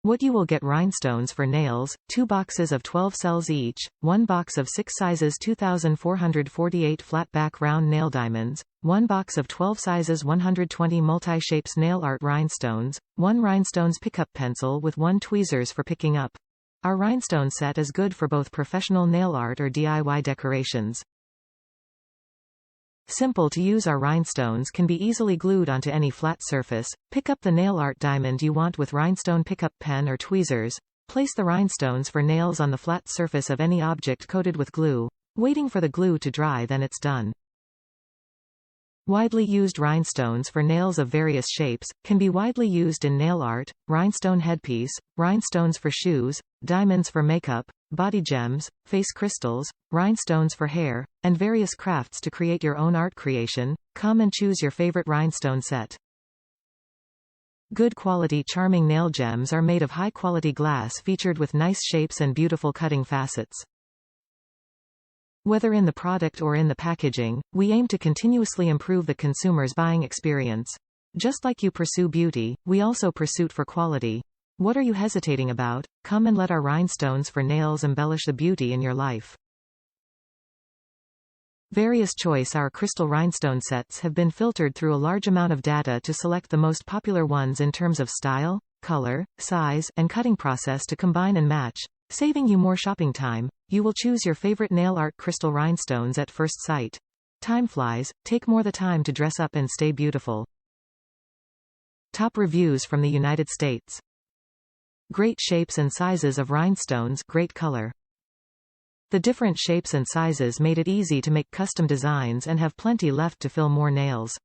What You Will Get Rhinestones for nails, 2 boxes of 12 cells each, 1 box of 6 sizes 2448 flat back round nail diamonds, 1 box of 12 sizes 120 multi-shapes nail art rhinestones, 1 rhinestones pickup pencil with 1 tweezers for picking up. Our rhinestone set is good for both professional nail art or DIY decorations. Simple to use, our rhinestones can be easily glued onto any flat surface. Pick up the nail art diamond you want with rhinestone pickup pen or tweezers. Place the rhinestones for nails on the flat surface of any object coated with glue. Waiting for the glue to dry, then it's done. Widely used rhinestones for nails of various shapes, can be widely used in nail art, rhinestone headpiece, rhinestones for shoes, diamonds for makeup, body gems, face crystals, rhinestones for hair, and various crafts. To create your own art creation, come and choose your favorite rhinestone set. Good quality charming nail gems are made of high quality glass featured with nice shapes and beautiful cutting facets. Whether in the product or in the packaging, we aim to continuously improve the consumer's buying experience. Just like you pursue beauty, we also pursue for quality. What are you hesitating about? Come and let our rhinestones for nails embellish the beauty in your life. Various choice our crystal rhinestone sets have been filtered through a large amount of data to select the most popular ones in terms of style, color, size, and cutting process to combine and match, saving you more shopping time. You will choose your favorite nail art crystal rhinestones at first sight. Time flies, take more the time to dress up and stay beautiful. Top reviews from the United States. Great shapes and sizes of rhinestones, great color. The different shapes and sizes made it easy to make custom designs and have plenty left to fill more nails.